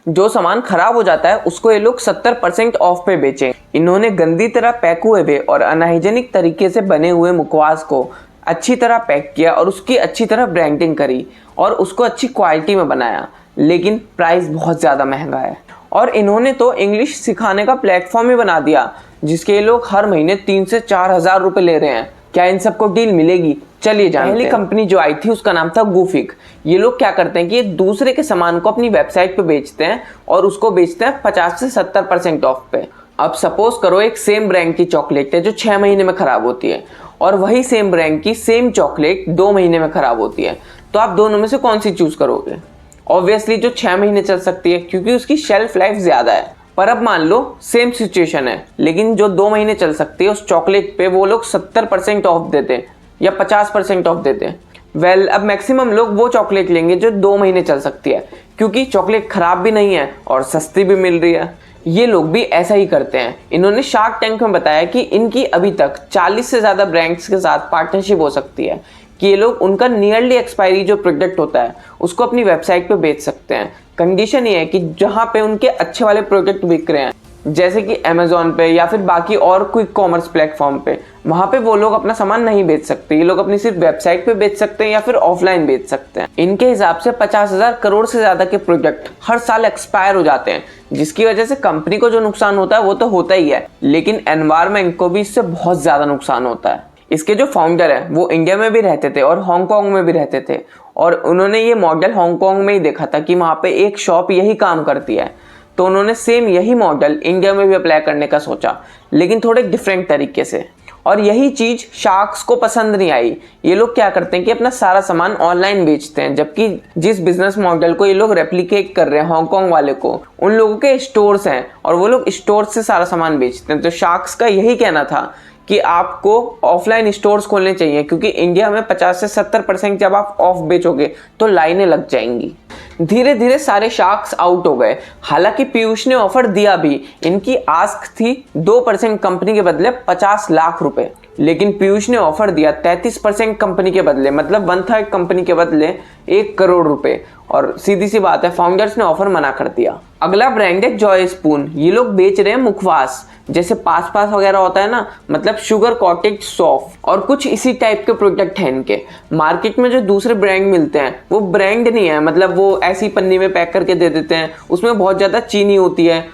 जो सामान खराब हो जाता है उसको ये लोग 70% ऑफ पे बेचें। इन्होंने गंदी तरह पैक हुए और अनहाइजेनिक तरीके से बने हुए मुखवास को अच्छी तरह पैक किया और उसकी अच्छी तरह ब्रांडिंग करी और उसको अच्छी क्वालिटी में बनाया, लेकिन प्राइस बहुत ज़्यादा महंगा है। और इन्होंने तो इंग्लिश सिखाने का प्लेटफॉर्म ही बना दिया जिसके लोग हर महीने 3 से 4 हज़ार रुपये ले रहे हैं। क्या इन सबको डील मिलेगी? चलिए जानते हैं। पहली कंपनी जो आई थी उसका नाम था गूफिक। ये लोग क्या करते हैं कि ये दूसरे के सामान को अपनी वेबसाइट पे बेचते हैं और उसको बेचते हैं 50 से 70% ऑफ पे। अब सपोज करो एक सेम ब्रांड की चॉकलेट है जो 6 महीने में खराब होती है और वही सेम ब्रांड की सेम चॉकलेट 2 महीने में खराब होती है, तो आप दोनों में से कौन सी चूज करोगे? ऑब्वियसली जो 6 महीने चल सकती है, क्योंकि उसकी शेल्फ लाइफ ज्यादा है। पर अब मान लो सेम सिचुएशन है, लेकिन जो 2 महीने चल सकती है उस चॉकलेट पे वो लोग 70% ऑफ देते हैं या 50% ऑफ देते हैं। अब मैक्सिमम लोग वो चॉकलेट लेंगे जो 2 महीने चल सकती है, क्योंकि चॉकलेट खराब भी नहीं है और सस्ती भी मिल रही है। ये लोग भी ऐसा ही करते हैं। इन्होंने शार्क टैंक में बताया कि इनकी अभी तक 40 से ज़्यादा ब्रांड्स के साथ पार्टनरशिप हो सकती है कि ये लोग उनका नियरली एक्सपायरी जो प्रोडक्ट होता है उसको अपनी वेबसाइट पे बेच सकते हैं। कंडीशन ये है कि जहाँ पे उनके अच्छे वाले प्रोडक्ट बिक रहे हैं, जैसे कि अमेजोन पे या फिर बाकी और क्विक कॉमर्स प्लेटफॉर्म पे, वहाँ पे वो लोग अपना सामान नहीं बेच सकते। ये लोग अपनी सिर्फ वेबसाइट पे बेच सकते हैं या फिर ऑफलाइन बेच सकते हैं। इनके हिसाब से 50,000 करोड़ से ज़्यादा के प्रोडक्ट हर साल एक्सपायर हो जाते हैं, जिसकी वजह से कंपनी को जो नुकसान होता है वो तो होता ही है, लेकिन एनवायरमेंट को भी इससे बहुत ज़्यादा नुकसान होता है। इसके जो फाउंडर है वो इंडिया में भी रहते थे और हांगकांग में भी रहते थे, और उन्होंने ये मॉडल हांगकांग में ही देखा था कि वहाँ पे एक शॉप यही काम करती है, तो उन्होंने सेम यही मॉडल इंडिया में भी अप्लाई करने का सोचा, लेकिन थोड़े डिफरेंट तरीके से। और यही चीज़ शार्क्स को पसंद नहीं आई। ये लोग क्या करते हैं कि अपना सारा सामान ऑनलाइन बेचते हैं, जबकि जिस बिजनेस मॉडल को ये लोग रेप्लिकेट कर रहे हैं हांगकांग वाले को, उन लोगों के स्टोर्स हैं और वो लोग स्टोर से सारा सामान बेचते हैं। तो शार्क्स का यही कहना था कि आपको ऑफलाइन स्टोर्स खोलने चाहिए, क्योंकि इंडिया में 50 से 70% जब आप ऑफ बेचोगे तो लाइनें लग जाएंगी। धीरे धीरे सारे शार्क्स आउट हो गए। हालांकि पीयूष ने ऑफर दिया भी। इनकी आस्क थी 2% कंपनी के बदले 50 लाख रुपए, लेकिन पीयूष ने ऑफर दिया 33% कंपनी के बदले, मतलब 1/3 कंपनी के बदले 1 करोड़ रुपए। और सीधी सी बात है, फाउंडर्स ने ऑफर मना कर दिया। अगला ब्रांड है जॉय स्पून। ये लोग बेच रहे हैं मुखवास, जैसे पास वगैरह होता है ना, मतलब शुगर कॉटेड सॉफ्ट, और कुछ इसी टाइप के प्रोडक्ट हैं इनके। मार्केट में जो दूसरे ब्रांड मिलते हैं वो ब्रांड नहीं है, मतलब वो ऐसी पन्नी में पैक करके दे देते हैं, उसमें बहुत ज़्यादा चीनी होती है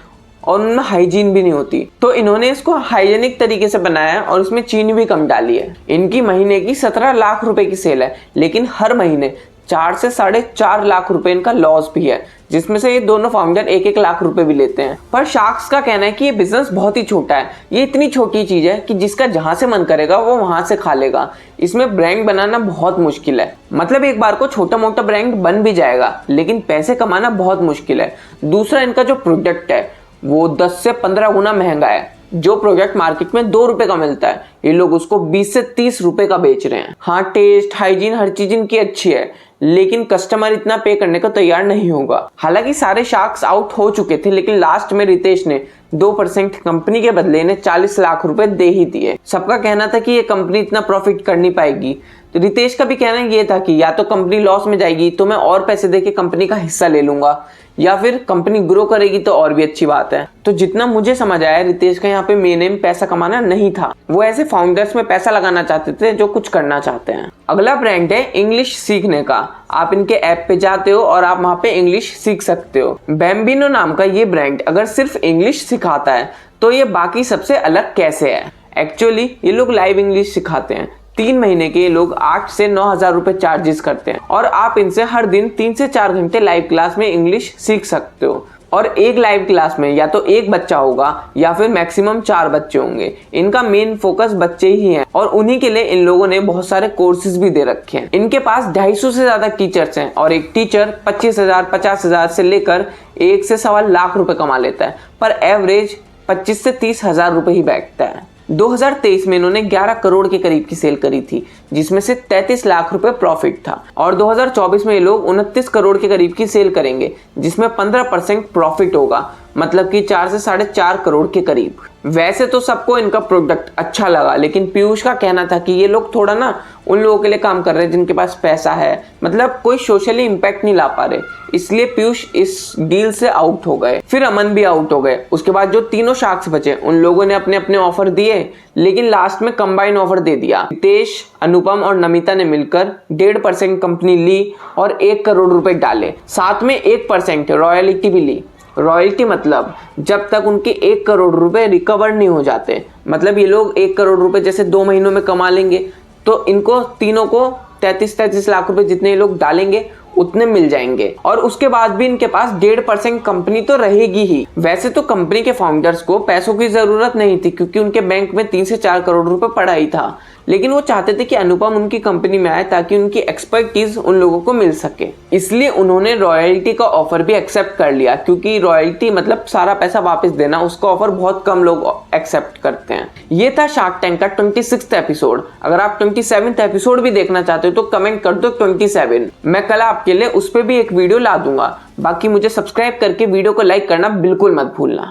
और उनमें हाइजीन भी नहीं होती। तो इन्होंने इसको हाइजेनिक तरीके से बनाया है और उसमें चीनी भी कम डाली है। इनकी महीने की 17 लाख रुपए की सेल है, लेकिन हर महीने 4 से 4.5 लाख रुपए इनका लॉस भी है, जिसमें से ये दोनों फाउंडर 1-1 लाख रुपए भी लेते हैं। पर शार्क्स का कहना है कि ये बिजनेस बहुत ही छोटा है। ये इतनी छोटी चीज है कि जिसका जहां से मन करेगा वो वहां से खा लेगा। इसमें ब्रांड बनाना बहुत मुश्किल है। मतलब एक बार को छोटा मोटा ब्रांड बन भी जाएगा, लेकिन पैसे कमाना बहुत मुश्किल है। दूसरा, इनका जो प्रोडक्ट है वो 10 से 15 गुना महंगा है। जो प्रोडक्ट मार्केट में 2 रुपए का मिलता है, ये लोग उसको 20 से 30 रुपए का बेच रहे हैं। हाँ, टेस्ट, हाइजीन, हर चीज इनकी अच्छी है, लेकिन कस्टमर इतना पे करने को तैयार नहीं होगा। हालांकि सारे शार्क्स आउट हो चुके थे, लेकिन लास्ट में रितेश ने 2% कंपनी के बदले इन्हें 40 लाख रुपए दे ही दिए। सबका कहना था कि ये कंपनी इतना प्रॉफिट कर नहीं पाएगी, तो रितेश का भी कहना ये था कि या तो कंपनी लॉस में जाएगी तो मैं और पैसे देके कंपनी का हिस्सा ले लूंगा, या फिर कंपनी ग्रो करेगी तो और भी अच्छी बात है। तो जितना मुझे समझ आया, रितेश का यहाँ पे मेन एम पैसा कमाना नहीं था। वो ऐसे फाउंडर्स में पैसा लगाना चाहते थे जो कुछ करना चाहते हैं। अगला ब्रांड है इंग्लिश सीखने का। आप इनके ऐप पे जाते हो और आप वहाँ पे इंग्लिश सीख सकते हो। बैम्बिनो नाम का ये ब्रांड अगर सिर्फ इंग्लिश सिखाता है तो ये बाकी सबसे अलग कैसे है? एक्चुअली ये लोग लाइव इंग्लिश सिखाते हैं। 3 महीने के ये लोग 8 से 9 हजार रुपए चार्जेस करते हैं और आप इनसे हर दिन 3 से 4 घंटे लाइव क्लास में इंग्लिश सीख सकते हो। और एक लाइव क्लास में या तो एक बच्चा होगा या फिर मैक्सिमम 4 बच्चे होंगे। इनका मेन फोकस बच्चे ही हैं और उन्हीं के लिए इन लोगों ने बहुत सारे कोर्सेज भी दे रखे हैं। इनके पास 250 से ज्यादा टीचर्स हैं और एक टीचर 25,000 50,000 से लेकर 1 से 1.25 लाख रुपए कमा लेता है, पर एवरेज 25 से 30 हजार रुपए ही बैठता है। 2023 में इन्होंने 11 करोड़ के करीब की सेल करी थी, जिसमें से 33 लाख रुपए प्रॉफिट था। और 2024 में ये लोग 29 करोड़ के करीब की सेल करेंगे, जिसमें 15% प्रॉफिट होगा। मतलब कि 4 से 4.5 करोड़ के करीब। वैसे तो सबको इनका प्रोडक्ट अच्छा लगा, लेकिन पीयूष का कहना था कि ये लोग थोड़ा ना उन लोगों के लिए काम कर रहे हैं जिनके पास पैसा है, मतलब कोई सोशली इम्पैक्ट नहीं ला पा रहे, इसलिए पीयूष इस डील से आउट हो गए। फिर अमन भी आउट हो गए। उसके बाद जो तीनों शार्क्स बचे उन लोगों ने अपने अपने ऑफर दिए, लेकिन लास्ट में कंबाइन ऑफर दे दिया। रितेश, अनुपम और नमिता ने मिलकर 1.5% कंपनी ली और 1 करोड़ रुपए डाले, साथ में 1% रॉयल्टी भी ली। रॉयल्टी मतलब जब तक उनके 1 करोड़ रुपए रिकवर नहीं हो जाते, मतलब ये लोग 1 करोड़ रुपए जैसे 2 महीनों में कमा लेंगे, तो इनको तीनों को 33 लाख रुपए जितने लोग डालेंगे उतने मिल जाएंगे। और उसके बाद भी इनके पास 1.5% कंपनी तो रहेगी ही। वैसे तो कंपनी के फाउंडर्स को पैसों की जरूरत नहीं थी, क्योंकि उनके बैंक में 3 से 4 करोड़ रुपए पड़ा ही था, लेकिन वो चाहते थे कि अनुपम उनकी कंपनी में आए ताकि उनकी एक्सपर्टीज उन लोगों को मिल सके। इसलिए उन्होंने रॉयल्टी का ऑफर भी एक्सेप्ट कर लिया, क्योंकि रॉयल्टी मतलब सारा पैसा वापस देना, उसका ऑफर बहुत कम लोग एक्सेप्ट करते हैं। ये था शार्क टैंक का 26वां एपिसोड। अगर आप 27वां एपिसोड भी देखना चाहते हो तो कमेंट कर दो 27। मैं कल आपके लिए उस पर भी एक वीडियो ला दूंगा। बाकी मुझे सब्सक्राइब करके वीडियो को लाइक करना बिल्कुल मत भूलना।